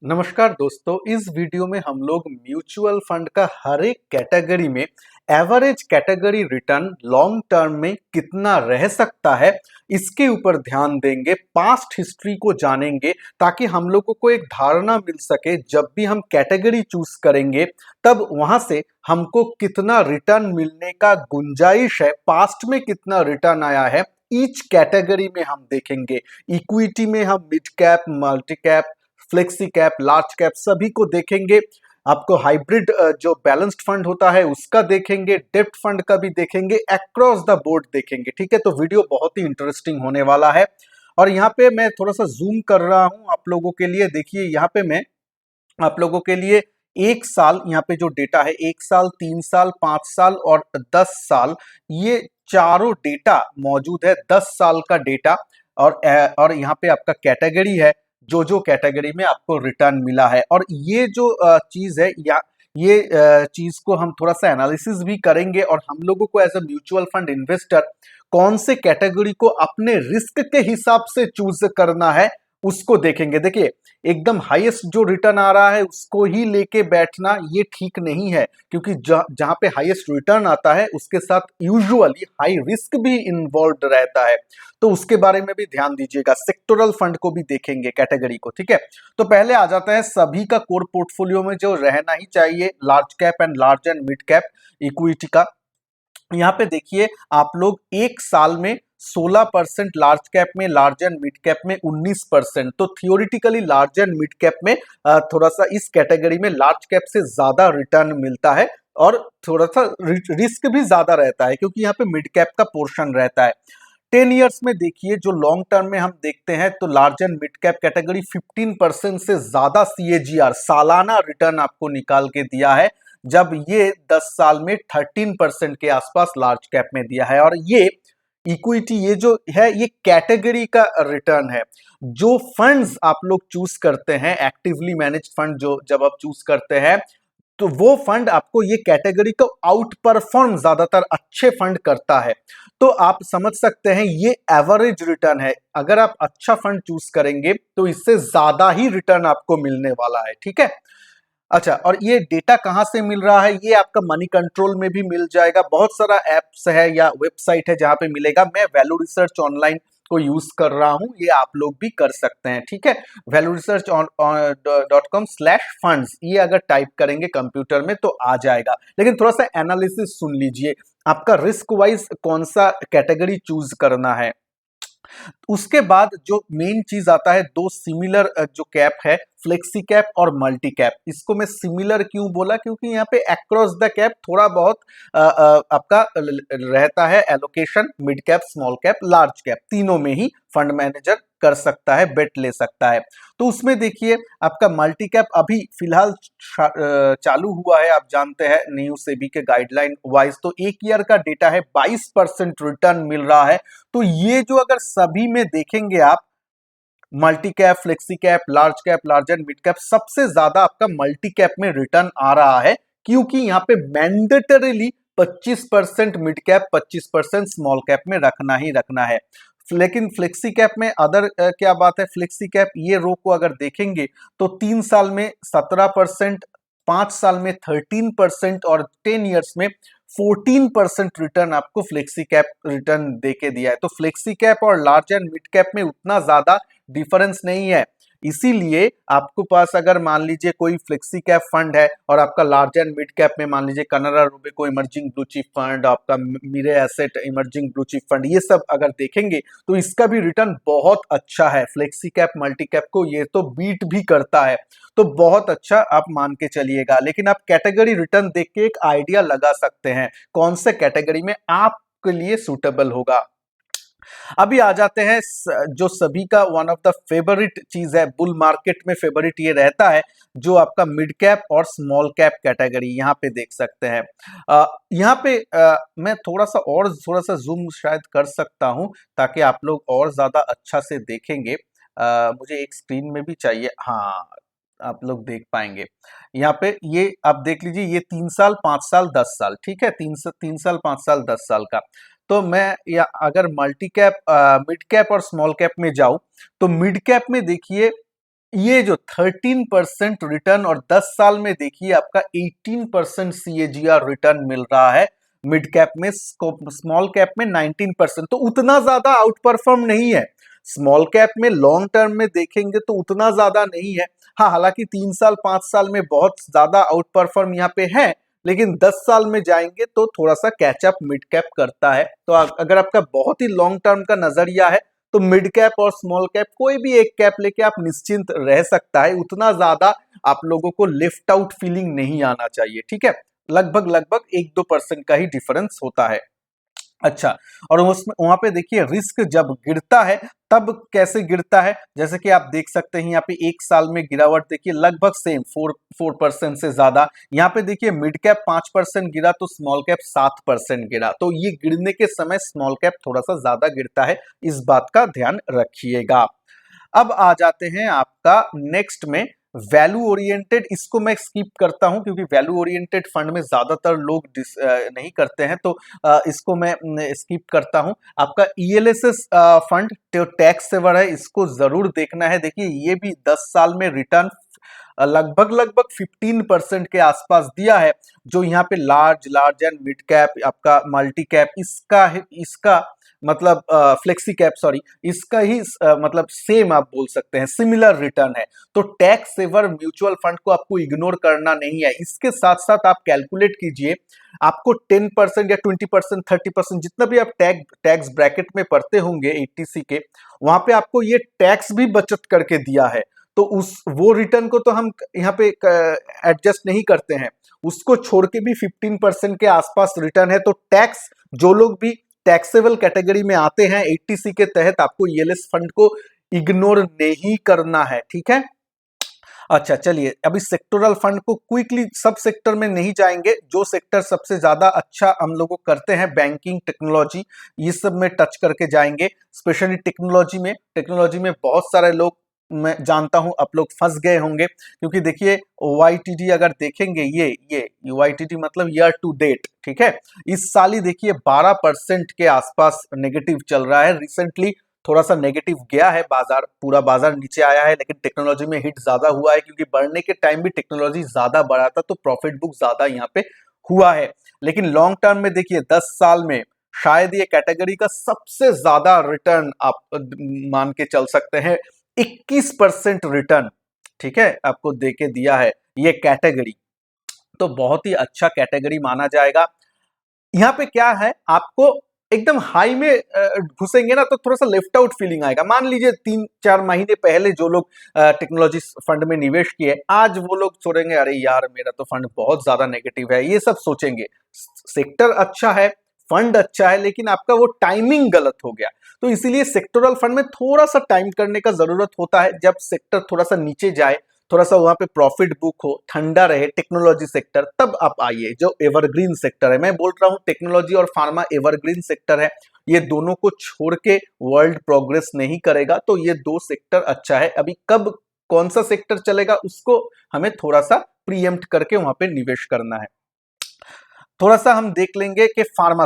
नमस्कार दोस्तों, इस वीडियो में हम लोग म्यूचुअल फंड का हर एक कैटेगरी में average category return long term में कितना रह सकता है, इसके ऊपर ध्यान देंगे। पास्ट हिस्ट्री को जानेंगे ताकि हम लोगों को एक धारणा मिल सके, जब भी हम कैटेगरी चूज करेंगे तब वहां से हमको कितना रिटर्न मिलने का गुंजाइश है, पास्ट में कितना रिटर्न आया है। ईच कैटेगरी में हम देखेंगे। इक्विटी में हम mid cap, multi cap, flexi cap, large cap सभी को देखेंगे। आपको हाइब्रिड जो बैलेंस्ड फंड होता है उसका देखेंगे, डेब्ट फंड का भी देखेंगे, अक्रॉस द बोर्ड देखेंगे। ठीक है, तो वीडियो बहुत ही इंटरेस्टिंग होने वाला है। और यहाँ पे मैं थोड़ा सा जूम कर रहा हूँ आप लोगों के लिए। देखिए यहाँ पे मैं आप लोगों के लिए एक साल, यहाँ पे जो डेटा है, एक साल, 3 साल, 5 साल और 10 साल, ये चारों डेटा मौजूद है। 10 साल का डेटा और यहाँ पे आपका कैटेगरी है, जो जो कैटेगरी में आपको रिटर्न मिला है। और ये जो चीज है, या ये चीज को हम थोड़ा सा एनालिसिस भी करेंगे और हम लोगों को as a mutual fund investor कौन से कैटेगरी को अपने रिस्क के हिसाब से चूज करना है उसको देखेंगे। देखिए, एकदम हाईएस्ट जो रिटर्न आ रहा है उसको ही लेके बैठना ये ठीक नहीं है, क्योंकि जहां पे हाईएस्ट रिटर्न आता है उसके साथ यूजुअली हाई रिस्क भी इन्वॉल्व रहता है, तो उसके बारे में भी ध्यान दीजिएगा। सेक्टोरल फंड को भी देखेंगे, कैटेगरी को। ठीक है, तो पहले आ जाता है सभी का कोर पोर्टफोलियो में जो रहना ही चाहिए, large cap and mid cap equity का। यहाँ पे देखिए, आप लोग एक साल में 16% लार्ज कैप में, लार्ज एंड मिड कैप में 19%। तो theoretically large and mid cap में थोड़ा सा इस कैटेगरी में लार्ज कैप से ज्यादा रिटर्न मिलता है और थोड़ा सा रिस्क भी ज्यादा रहता है, क्योंकि यहाँ पे मिड कैप का पोर्शन रहता है। 10 ईयर्स में देखिए, जो लॉन्ग टर्म में हम देखते हैं तो large and mid cap category 15% से ज्यादा सीएजीआर, सालाना रिटर्न आपको निकाल के दिया है, जब ये 10 साल में 13% के आसपास लार्ज कैप में दिया है। और ये इक्विटी, ये जो है, ये कैटेगरी का रिटर्न है। जो फंड्स आप लोग चूज करते हैं, एक्टिवली मैनेज्ड फंड जो जब आप चूज करते हैं, तो वो फंड आपको ये कैटेगरी को आउट परफॉर्म ज्यादातर अच्छे फंड करता है। तो आप समझ सकते हैं ये एवरेज रिटर्न है। अगर आप अच्छा फंड चूज करेंगे तो इससे ज्यादा ही रिटर्न आपको मिलने वाला है। ठीक है, अच्छा, और ये डेटा कहां से मिल रहा है? ये आपका मनी कंट्रोल में भी मिल जाएगा। बहुत सारा एप्स है या वेबसाइट है जहां पे मिलेगा। मैं वैल्यू रिसर्च ऑनलाइन को यूज कर रहा हूं, ये आप लोग भी कर सकते हैं। ठीक है, valueresearch.com/funds, ये अगर टाइप करेंगे कंप्यूटर में तो आ जाएगा। लेकिन थोड़ा सा एनालिसिस सुन लीजिए, आपका रिस्क वाइज कौन सा कैटेगरी चूज करना है। उसके बाद जो मेन चीज आता है, दो सिमिलर जो कैप है, फ्लेक्सी कैप और मल्टी कैप। इसको मैं सिमिलर क्यों बोला? क्योंकि यहाँ पे अक्रॉस द कैप थोड़ा बहुत आपका रहता है allocation. Mid cap, small cap, large cap, तीनों में ही फंड मैनेजर कर सकता है, बेट ले सकता है। तो उसमें देखिए, आपका मल्टी कैप अभी फिलहाल चालू हुआ है, आप जानते हैं, न्यू सेबी के गाइडलाइन वाइज। तो एक ईयर का डेटा है, 22% रिटर्न मिल रहा है। तो ये जो अगर सभी में देखेंगे आप, multi cap, flexi cap, large cap, large and mid cap, सबसे ज्यादा आपका मल्टी कैप में रिटर्न आ रहा है, क्योंकि यहाँ पे mandatorily 25% mid cap, 25% small cap में रखना ही रखना है। लेकिन फ्लेक्सी कैप में अदर क्या बात है, फ्लेक्सी कैप ये रो को अगर देखेंगे तो 3 साल में 17%, 5 साल में 13% और 10 ईयर्स में 14% रिटर्न आपको फ्लेक्सी कैप रिटर्न देके दिया है। तो फ्लेक्सी कैप और लार्ज एंड मिड कैप में उतना ज्यादा डिफरेंस नहीं है। इसीलिए आपको पास अगर मान लीजिए कोई फ्लेक्सी कैप फंड है और आपका लार्ज एंड मिड कैप में मान लीजिए Canara Robeco emerging blue chip fund, आपका Mirae asset emerging blue chip fund, ये सब अगर देखेंगे तो इसका भी रिटर्न बहुत अच्छा है। फ्लेक्सी कैप मल्टी कैप को ये तो बीट भी करता है, तो बहुत अच्छा आप मान के चलिएगा। लेकिन आप कैटेगरी रिटर्न देख के एक आइडिया लगा सकते हैं कौन से कैटेगरी में आपके लिए सूटेबल होगा। अभी आ जाते हैं जो सभी का वन ऑफ द फेवरेट चीज है, बुल मार्केट में फेवरेट ये रहता है, जो आपका मिड कैप और स्मॉल कैप कैटेगरी। यहाँ पे देख सकते हैं, यहाँ पे मैं थोड़ा सा जूम शायद कर सकता हूं ताकि आप लोग और ज्यादा अच्छा से देखेंगे। मुझे एक स्क्रीन में भी चाहिए, हाँ, आप लोग देख पाएंगे। यहाँ पे ये आप देख लीजिए, ये 3 साल, 5 साल, 10 साल। ठीक है, 3 साल, 5 साल, 10 साल का। तो मैं या अगर मल्टी कैप, मिड कैप और स्मॉल कैप में जाऊं, तो मिड कैप में देखिए ये जो 13% रिटर्न और 10 साल में देखिए आपका 18% CAGR रिटर्न मिल रहा है। मिड कैप में, स्मॉल कैप में 19%, तो उतना ज्यादा आउट परफॉर्म नहीं है। स्मॉल कैप में लॉन्ग टर्म में देखेंगे तो उतना ज्यादा नहीं है। हाँ, हालांकि 3 साल 5 साल में बहुत ज्यादा आउट परफॉर्म यहाँ पे है, लेकिन 10 साल में जाएंगे तो थोड़ा सा कैचअप मिड कैप करता है। तो अगर आपका बहुत ही लॉन्ग टर्म का नजरिया है तो मिड कैप और स्मॉल कैप कोई भी एक कैप लेके आप निश्चिंत रह सकता है। उतना ज्यादा आप लोगों को लिफ्ट आउट फीलिंग नहीं आना चाहिए, ठीक है। लगभग लगभग 1-2% का ही डिफरेंस होता है। अच्छा, और उसमें वहां पे देखिए रिस्क जब गिरता है तब कैसे गिरता है, जैसे कि आप देख सकते हैं यहाँ पे 1 साल में गिरावट देखिए लगभग सेम 4% से ज्यादा। यहाँ पे देखिए मिड कैप 5% गिरा तो स्मॉल कैप 7% गिरा, तो ये गिरने के समय स्मॉल कैप थोड़ा सा ज्यादा गिरता है, इस बात का ध्यान रखिएगा। अब आ जाते हैं आपका नेक्स्ट में वैल्यू ओरिएंटेड। इसको मैं स्किप करता हूं क्योंकि वैल्यू ओरिएंटेड फंड में ज्यादातर लोग नहीं करते हैं, तो इसको मैं स्किप करता हूं। आपका ELSS फंड जो टैक्स सेवर है, इसको जरूर देखना है। देखिए ये भी 10 साल में रिटर्न लगभग लगभग 15% के आसपास दिया है। जो यहाँ पे लार्ज एंड मिड कैप, आपका मल्टी कैप, इसका मतलब फ्लेक्सी कैप, सॉरी, इसका ही मतलब सेम आप बोल सकते हैं, सिमिलर रिटर्न है। तो टैक्स सेवर म्यूचुअल फंड को आपको इग्नोर करना नहीं है। इसके साथ साथ आप कैलकुलेट कीजिए, आपको 10% या 20%, 30%, जितना भी आप टैक्स ब्रैकेट में पढ़ते होंगे 80C के, वहां पे आपको ये टैक्स भी बचत करके दिया है। तो उस वो रिटर्न को तो हम यहाँ पे एडजस्ट नहीं करते हैं, उसको छोड़ के भी 15% के आसपास रिटर्न है। तो टैक्स, जो लोग भी टैक्सेबल कैटेगरी में आते हैं 80C के तहत, आपको ELS फंड को इग्नोर नहीं करना है, ठीक है। अच्छा, चलिए अभी सेक्टोरल फंड को क्विकली, सब सेक्टर में नहीं जाएंगे, जो सेक्टर सबसे ज्यादा अच्छा हम लोग करते हैं, बैंकिंग, टेक्नोलॉजी, ये सब में टच करके जाएंगे। स्पेशली टेक्नोलॉजी में बहुत सारे लोग, मैं जानता हूं आप लोग फंस गए होंगे, क्योंकि देखिए YTD अगर देखेंगे, ये YTD मतलब ईयर टू डेट, ठीक है, इस साल ही देखिए 12% के आसपास नेगेटिव चल रहा है। रिसेंटली थोड़ा सा नेगेटिव गया है बाजार, पूरा बाजार नीचे आया है, लेकिन टेक्नोलॉजी में हिट ज्यादा हुआ है, क्योंकि बढ़ने के टाइम भी टेक्नोलॉजी ज्यादा बढ़ा था, तो प्रॉफिट बुक ज्यादा यहाँ पे हुआ है। लेकिन लॉन्ग टर्म में देखिए 10 साल में शायद ये कैटेगरी का सबसे ज्यादा रिटर्न आप मान के चल सकते हैं। 21% रिटर्न, ठीक है, आपको देके दिया है ये कैटेगरी, तो बहुत ही अच्छा कैटेगरी माना जाएगा। यहाँ पे क्या है, आपको एकदम हाई में घुसेंगे ना तो थोड़ा सा लेफ्ट आउट फीलिंग आएगा। मान लीजिए 3-4 महीने पहले जो लोग टेक्नोलॉजी फंड में निवेश किए, आज वो लोग सोचेंगे अरे यार मेरा तो फंड बहुत ज्यादा नेगेटिव है, ये सब सोचेंगे। सेक्टर अच्छा है, फंड अच्छा है, लेकिन आपका वो टाइमिंग गलत हो गया। तो इसीलिए सेक्टोरल फंड में थोड़ा सा टाइम करने का जरूरत होता है। जब सेक्टर थोड़ा सा नीचे जाए, थोड़ा सा वहां पे प्रॉफिट बुक हो, ठंडा रहे टेक्नोलॉजी सेक्टर, तब आप आइए। जो एवरग्रीन सेक्टर है, मैं बोल रहा हूं टेक्नोलॉजी और फार्मा एवरग्रीन सेक्टर है, ये दोनों को छोड़ के वर्ल्ड प्रोग्रेस नहीं करेगा। तो ये दो सेक्टर अच्छा है। अभी कब कौन सा सेक्टर चलेगा उसको हमें थोड़ा सा प्रीएम्प्ट करके वहां पे निवेश करना है। थोड़ा सा हम देख लेंगे कि फार्मा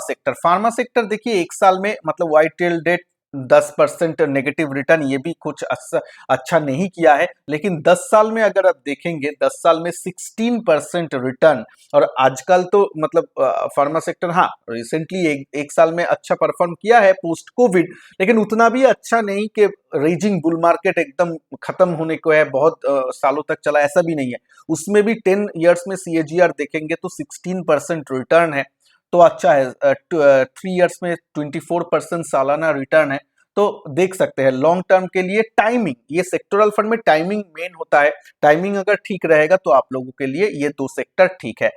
सेक्टर देखिए 1 साल में मतलब वाइट टेल डेट 10% नेगेटिव रिटर्न, ये भी कुछ अच्छा नहीं किया है। लेकिन 10 साल में अगर आप देखेंगे, 10 साल में 16% रिटर्न। और आजकल तो मतलब फार्मा सेक्टर, हाँ, रिसेंटली एक साल में अच्छा परफॉर्म किया है पोस्ट कोविड, लेकिन उतना भी अच्छा नहीं कि रेजिंग बुल मार्केट एकदम खत्म होने को है, बहुत सालों तक चला, ऐसा भी नहीं है। उसमें भी 10 ईयर्स में CAGR देखेंगे तो 16% रिटर्न है, तो अच्छा है। 3 ईयर्स में 24% सालाना रिटर्न है। तो देख सकते हैं लॉन्ग टर्म के लिए टाइमिंग, ये सेक्टोरल फंड में टाइमिंग मेन होता है। टाइमिंग अगर ठीक रहेगा तो आप लोगों के लिए ये दो सेक्टर ठीक है।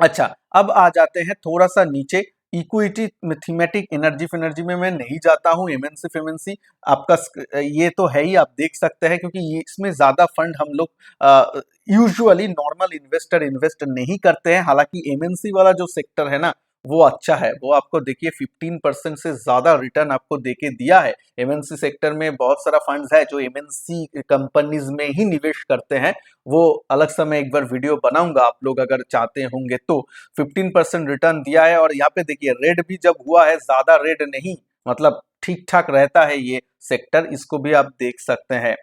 अच्छा, अब आ जाते हैं थोड़ा सा नीचे, इक्विटी, थीमेटिक, एनर्जी में मैं नहीं जाता हूं। एमएनसी फेमेंसी आपका ये तो है ही, आप देख सकते हैं, क्योंकि ये इसमें ज्यादा फंड हम लोग यूजुअली नॉर्मल इन्वेस्टर इन्वेस्ट नहीं करते हैं। हालांकि एमएनसी वाला जो सेक्टर है ना, वो अच्छा है, वो आपको देखिए 15% से ज्यादा रिटर्न आपको देके दिया है। एमएनसी सेक्टर में बहुत सारा फंड्स है जो एमएनसी कंपनीज में ही निवेश करते हैं, वो अलग से मैं एक बार वीडियो बनाऊंगा, आप लोग अगर चाहते होंगे तो। 15% रिटर्न दिया है। और यहाँ पे देखिए रेड भी जब हुआ है, ज्यादा रेड नहीं, मतलब ठीक ठाक रहता है ये सेक्टर, इसको भी आप देख सकते हैं।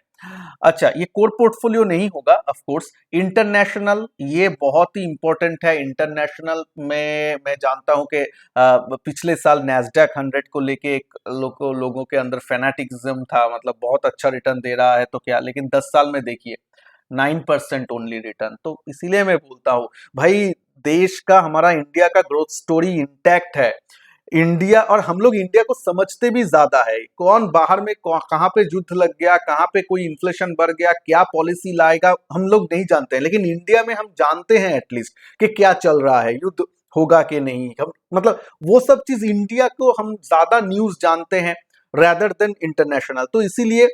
अच्छा, ये कोर पोर्टफोलियो नहीं होगा ऑफ कोर्स, इंटरनेशनल ये बहुत ही इंपॉर्टेंट है। इंटरनेशनल में मैं जानता हूं कि पिछले साल नैस्डैक 100 को लेके एक लोगों के अंदर फैनाटिज्म था, मतलब बहुत अच्छा रिटर्न दे रहा है तो क्या, लेकिन 10 साल में देखिए 9% ओनली रिटर्न। तो इसीलिए मैं बोलता हूँ भाई, देश का, हमारा इंडिया का ग्रोथ स्टोरी इंटैक्ट है। इंडिया, और हम लोग इंडिया को समझते भी ज्यादा है। कौन बाहर में कहाँ पे युद्ध लग गया, कहाँ पे कोई इन्फ्लेशन बढ़ गया, क्या पॉलिसी लाएगा, हम लोग नहीं जानते हैं, लेकिन इंडिया में हम जानते हैं एटलीस्ट कि क्या चल रहा है, युद्ध होगा कि नहीं। हम मतलब वो सब चीज इंडिया को हम ज्यादा न्यूज जानते हैं रेदर देन इंटरनेशनल। तो इसीलिए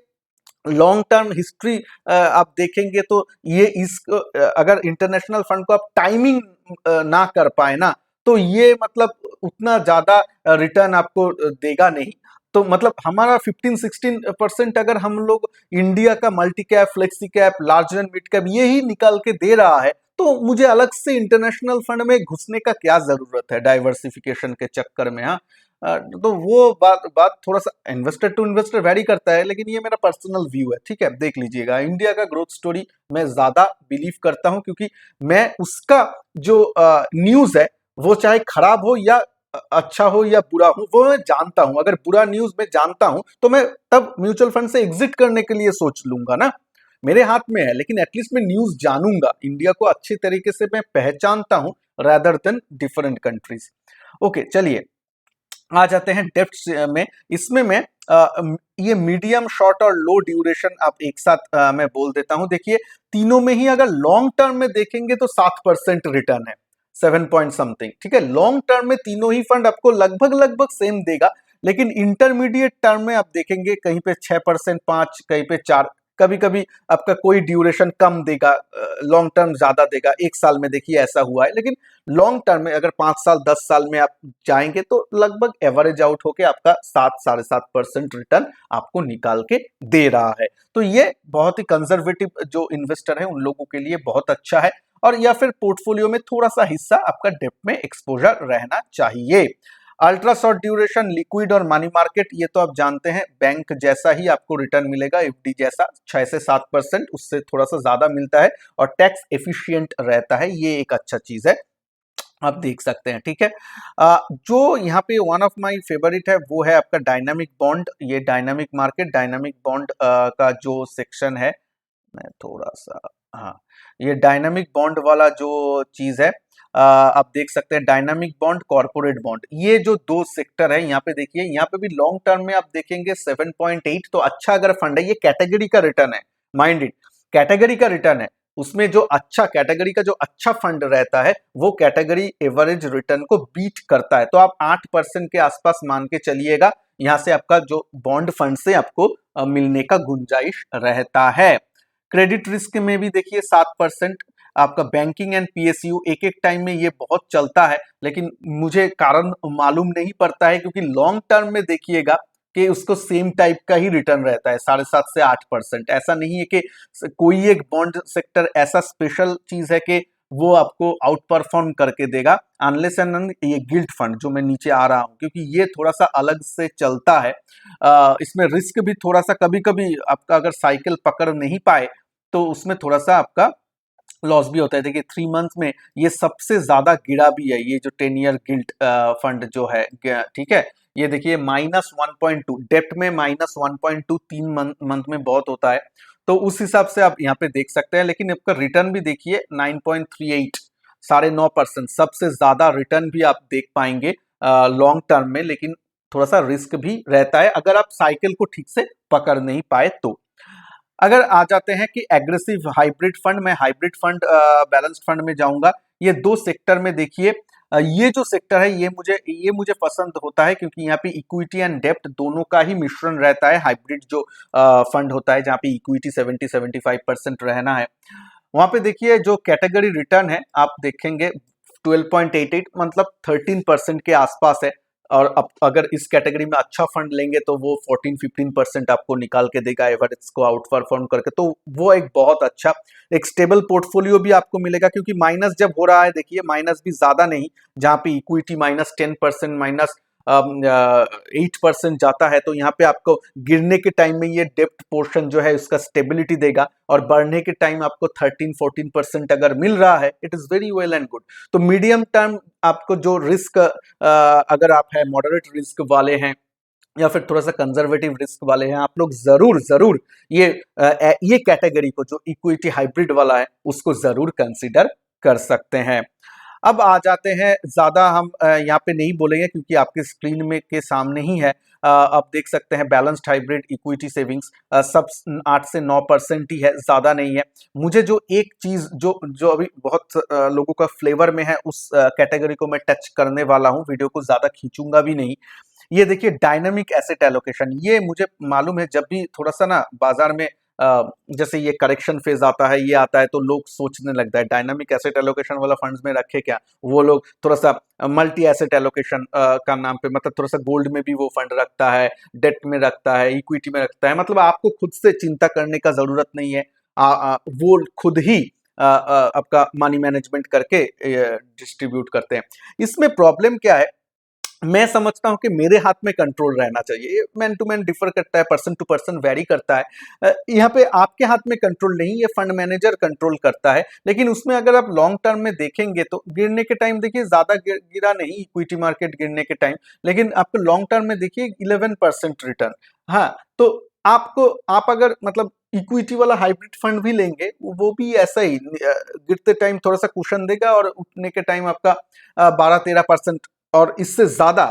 लॉन्ग टर्म हिस्ट्री आप देखेंगे तो ये इस अगर इंटरनेशनल फंड को आप टाइमिंग ना कर पाए ना, तो ये मतलब उतना ज्यादा रिटर्न आपको देगा नहीं। तो मतलब हमारा 15-16% अगर हम लोग इंडिया का multi cap, flexi cap, large and mid cap ये ही निकाल के दे रहा है, तो मुझे अलग से इंटरनेशनल फंड में घुसने का क्या जरूरत है डाइवर्सिफिकेशन के चक्कर में। हाँ, तो वो बात थोड़ा सा इन्वेस्टर टू इन्वेस्टर वैरी करता है, लेकिन ये मेरा पर्सनल व्यू है, ठीक है, देख लीजिएगा। इंडिया का ग्रोथ स्टोरी मैं ज्यादा बिलीव करता हूं, क्योंकि मैं उसका जो न्यूज है वो चाहे खराब हो या अच्छा हो या बुरा हो, वो मैं जानता हूं। अगर बुरा न्यूज मैं जानता हूं तो मैं तब म्यूचुअल फंड से एग्जिट करने के लिए सोच लूंगा ना, मेरे हाथ में है। लेकिन एटलीस्ट मैं न्यूज जानूंगा, इंडिया को अच्छी तरीके से मैं पहचानता हूं rather than different countries. Okay, चलिए आ जाते हैं डेप्थ में। इसमें मैं ये मीडियम, शॉर्ट और लो ड्यूरेशन आप एक साथ मैं बोल देता हूं। देखिए, तीनों में ही अगर लॉन्ग टर्म में देखेंगे तो 7% रिटर्न है, 7 पॉइंट समथिंग, ठीक है। लॉन्ग टर्म में तीनों ही फंड आपको लगभग लगभग सेम देगा, लेकिन इंटरमीडिएट टर्म में आप देखेंगे कहीं पे 6%, 5, कहीं पे 4, कभी कभी आपका कोई ड्यूरेशन कम देगा, लॉन्ग टर्म ज्यादा देगा। एक साल में देखिए ऐसा हुआ है, लेकिन लॉन्ग टर्म में अगर 5 साल 10 साल में आप जाएंगे तो लगभग एवरेज आउट होके आपका 7-7.5% रिटर्न आपको निकाल के दे रहा है। तो ये बहुत ही कंजर्वेटिव जो इन्वेस्टर है उन लोगों के लिए बहुत अच्छा है। और या फिर पोर्टफोलियो में थोड़ा सा हिस्सा आपका डेप्थ में एक्सपोजर रहना चाहिए। अल्ट्रा शॉर्ट ड्यूरेशन, लिक्विड और मनी मार्केट, ये तो आप जानते हैं बैंक जैसा ही आपको रिटर्न मिलेगा, एफडी जैसा 6 से 7%, उससे थोड़ा सा ज्यादा मिलता है और टैक्स एफिशिएंट रहता है, ये एक अच्छा चीज है, आप देख सकते हैं, ठीक है। जो यहाँ पे वन ऑफ माय फेवरेट है वो है आपका डायनामिक बॉन्ड। ये डायनामिक मार्केट, डायनामिक बॉन्ड का जो सेक्शन है, मैं थोड़ा सा, हाँ, ये डायनामिक बॉन्ड वाला जो चीज है, आप देख सकते हैं डायनामिक बॉन्ड, कॉर्पोरेट बॉन्ड, ये जो दो सेक्टर है यहाँ पे देखिए, यहाँ पे भी लॉन्ग टर्म में आप देखेंगे 7.8, तो अच्छा अगर फंड है, ये कैटेगरी का रिटर्न है, माइंड इट, कैटेगरी का रिटर्न है। उसमें जो अच्छा कैटेगरी का जो अच्छा फंड रहता है वो कैटेगरी एवरेज रिटर्न को बीट करता है, तो आप 8% के आसपास मान के चलिएगा, यहाँ से आपका जो बॉन्ड फंड से आपको मिलने का गुंजाइश रहता है। क्रेडिट रिस्क में भी देखिए 7%, आपका बैंकिंग एंड पीएसयू, एक एक टाइम में ये बहुत चलता है, लेकिन मुझे कारण मालूम नहीं पड़ता है, क्योंकि लॉन्ग टर्म में देखिएगा कि उसको सेम टाइप का ही रिटर्न रहता है, 7.5 से 8%। ऐसा नहीं है कि कोई एक बॉन्ड सेक्टर ऐसा स्पेशल चीज है कि वो आपको आउट परफॉर्म करके देगा, अनलेस एंड ये गिल्ट फंड जो मैं नीचे आ रहा हूं, क्योंकि ये थोड़ा सा अलग से चलता है। इसमें रिस्क भी थोड़ा सा, कभी कभी आपका अगर साइकिल पकड़ नहीं पाए तो उसमें थोड़ा सा आपका लॉस भी होता है। देखिए 3 मंथ में ये सबसे ज्यादा गिरा भी है, ये जो 10 ईयर गिल्ट फंड जो है, ठीक है, ये देखिए -1.2 डेप्ट में, -1.2 3 मंथ में बहुत होता है, तो उस हिसाब से आप यहाँ पे देख सकते हैं। लेकिन आपका रिटर्न भी देखिए 9.38, 9.5%, सबसे ज्यादा रिटर्न भी आप देख पाएंगे लॉन्ग टर्म में, लेकिन थोड़ा सा रिस्क भी रहता है अगर आप साइकिल को ठीक से पकड़ नहीं पाए तो। अगर आ जाते हैं कि एग्रेसिव हाइब्रिड फंड, मैं हाइब्रिड फंड, बैलेंस्ड फंड में जाऊंगा। ये दो सेक्टर में देखिए, ये जो सेक्टर है ये मुझे पसंद होता है, क्योंकि यहाँ पे इक्विटी एंड डेप्ट दोनों का ही मिश्रण रहता है। हाइब्रिड जो फंड होता है जहाँ पे इक्विटी 70-75% रहना है, वहां पे देखिए जो कैटेगरी रिटर्न है आप देखेंगे 12.88, मतलब 13% के आसपास है। और अब अगर इस कैटेगरी में अच्छा फंड लेंगे तो वो 14-15% आपको निकाल के देगा एवरेज को आउट परफॉर्म करके, तो वो एक बहुत अच्छा, एक स्टेबल पोर्टफोलियो भी आपको मिलेगा। क्योंकि माइनस जब हो रहा है, देखिए माइनस भी ज्यादा नहीं, जहां पे इक्विटी -10%, 8% जाता है, तो यहाँ पे आपको गिरने के टाइम में ये डेप्थ पोर्शन जो है उसका स्टेबिलिटी देगा, और बढ़ने के टाइम आपको 13-14% अगर मिल रहा है, it is very well and good. तो मीडियम टर्म आपको जो रिस्क, अगर आप है मॉडरेट रिस्क वाले हैं या फिर थोड़ा सा कंजर्वेटिव रिस्क वाले हैं, आप लोग जरूर जरूर ये कैटेगरी को, जो इक्विटी हाइब्रिड वाला है, उसको जरूर कंसीडर कर सकते हैं। अब आ जाते हैं, ज्यादा हम यहाँ पे नहीं बोलेंगे क्योंकि आपके स्क्रीन में के सामने ही है। आप देख सकते हैं बैलेंस्ड हाइब्रिड इक्विटी सेविंग्स सब 8 से 9% ही है, ज्यादा नहीं है। मुझे जो एक चीज जो जो अभी बहुत लोगों का फ्लेवर में है, उस कैटेगरी को मैं टच करने वाला हूँ, वीडियो को ज्यादा खींचूंगा भी नहीं। ये देखिए डायनामिक एसेट एलोकेशन, ये मुझे मालूम है जब भी थोड़ा सा ना बाजार में जैसे ये करेक्शन फेज आता है, ये आता है, तो लोग सोचने लगता है डायनामिक एसेट एलोकेशन वाला फंड्स में रखे क्या। वो लोग थोड़ा सा मल्टी एसेट एलोकेशन का नाम पे, मतलब थोड़ा सा गोल्ड में भी वो फंड रखता है, डेट में रखता है, इक्विटी में रखता है, मतलब आपको खुद से चिंता करने का जरूरत नहीं है। वो खुद ही आपका मनी मैनेजमेंट करके डिस्ट्रीब्यूट करते हैं। इसमें प्रॉब्लम क्या है, मैं समझता हूं कि मेरे हाथ में कंट्रोल रहना चाहिए। ये मैन टू मैन डिफर करता है, पर्सन टू पर्सन वेरी करता है। यहाँ पे आपके हाथ में कंट्रोल नहीं, ये फंड मैनेजर कंट्रोल करता है। लेकिन उसमें अगर आप लॉन्ग टर्म में देखेंगे तो गिरने के टाइम देखिए ज्यादा गिरा नहीं इक्विटी मार्केट गिरने के टाइम, लेकिन आपको लॉन्ग टर्म में देखिए 11% रिटर्न। हाँ, तो आप अगर मतलब इक्विटी वाला हाइब्रिड फंड भी लेंगे, वो भी ऐसा ही गिरते टाइम थोड़ा सा कुशन देगा और उठने के टाइम आपका 12-13%, और इससे ज्यादा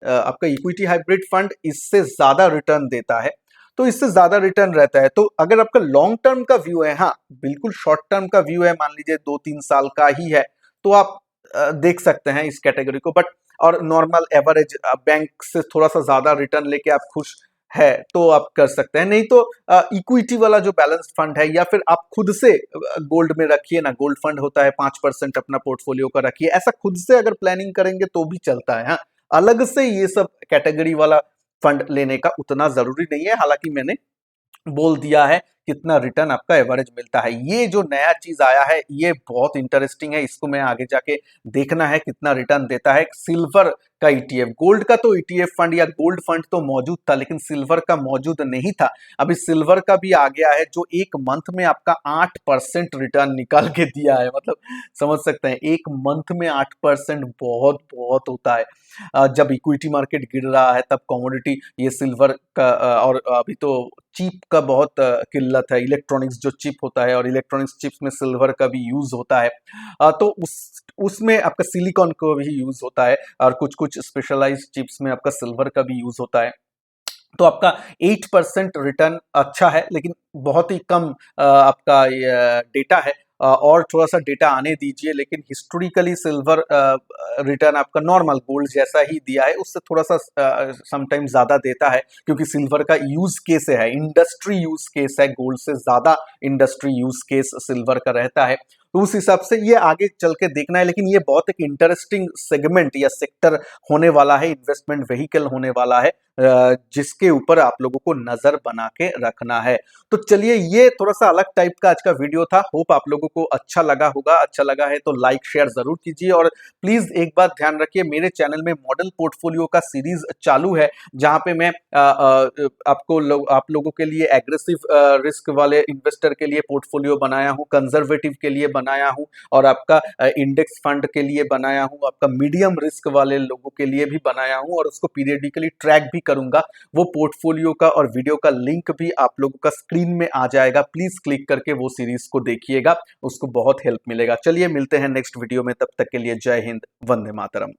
आपका इक्विटी हाइब्रिड फंड इससे ज्यादा रिटर्न देता है। तो इससे ज्यादा रिटर्न रहता है। तो अगर आपका लॉन्ग टर्म का व्यू है, हाँ बिल्कुल शॉर्ट टर्म का व्यू है, मान लीजिए 2-3 साल का ही है, तो आप देख सकते हैं इस कैटेगरी को। बट और नॉर्मल एवरेज बैंक से थोड़ा सा ज्यादा रिटर्न लेके आप खुश है तो आप कर सकते हैं। नहीं तो इक्विटी वाला जो बैलेंस्ड फंड है, या फिर आप खुद से गोल्ड में रखिए ना, गोल्ड फंड होता है 5% अपना पोर्टफोलियो का रखिए, ऐसा खुद से अगर प्लानिंग करेंगे तो भी चलता है। हाँ, अलग से ये सब कैटेगरी वाला फंड लेने का उतना जरूरी नहीं है। हालांकि मैंने बोल दिया है कितना रिटर्न आपका एवरेज मिलता है। ये जो नया चीज आया है ये बहुत इंटरेस्टिंग है, इसको मैं आगे जाके देखना है कितना रिटर्न देता है। सिल्वर का ईटीएफ, गोल्ड का तो ईटीएफ फंड या गोल्ड फंड तो मौजूद था, लेकिन सिल्वर का मौजूद नहीं था। अभी सिल्वर का भी आ गया है, जो एक मंथ में आपका 8% रिटर्न निकाल के दिया है। मतलब समझ सकते हैं, एक मंथ में 8% बहुत बहुत होता है। जब इक्विटी मार्केट गिर रहा है तब कमोडिटी ये सिल्वर का, और अभी तो चिप का बहुत किल्लत है, इलेक्ट्रॉनिक्स जो चिप होता है, और इलेक्ट्रॉनिक्स चिप्स में सिल्वर का भी यूज होता है। तो उसमें आपका सिलिकॉन का भी यूज होता है, और कुछ कुछ स्पेशलाइज्ड चिप्स में आपका सिल्वर का भी यूज होता है। तो आपका 8% रिटर्न अच्छा है, लेकिन बहुत ही कम आपका डेटा है, और थोड़ा सा डेटा आने दीजिए। लेकिन हिस्टोरिकली सिल्वर रिटर्न आपका नॉर्मल गोल्ड जैसा ही दिया है, उससे थोड़ा सा समटाइम्स ज्यादा देता है, क्योंकि सिल्वर का यूज केस है, इंडस्ट्री यूज केस है, गोल्ड से ज्यादा इंडस्ट्री यूज केस सिल्वर का रहता है। तो उस हिसाब से ये आगे चल के देखना है। लेकिन ये बहुत एक इंटरेस्टिंग सेगमेंट या सेक्टर होने वाला है, इन्वेस्टमेंट व्हीकल होने वाला है, जिसके ऊपर आप लोगों को नजर बना के रखना है। तो चलिए, ये थोड़ा सा अलग टाइप का आज का वीडियो था। होप आप लोगों को अच्छा लगा होगा। अच्छा लगा है तो लाइक शेयर जरूर कीजिए, और प्लीज एक बात ध्यान रखिए, मेरे चैनल में मॉडल पोर्टफोलियो का सीरीज चालू है, जहां पे मैं आप लोगों के लिए एग्रेसिव रिस्क वाले इन्वेस्टर के लिए पोर्टफोलियो बनाया हूं, कंजर्वेटिव के लिए बनाया हूं, और आपका इंडेक्स फंड के लिए बनाया हूं, आपका मीडियम रिस्क वाले लोगों के लिए भी बनाया हूं, और उसको पीरियडिकली ट्रैक भी करूंगा। वो पोर्टफोलियो का और वीडियो का लिंक भी आप लोगों का स्क्रीन में आ जाएगा, प्लीज क्लिक करके वो सीरीज को देखिएगा, उसको बहुत हेल्प मिलेगा। चलिए मिलते हैं नेक्स्ट वीडियो में, तब तक के लिए जय हिंद, वंदे मातरम।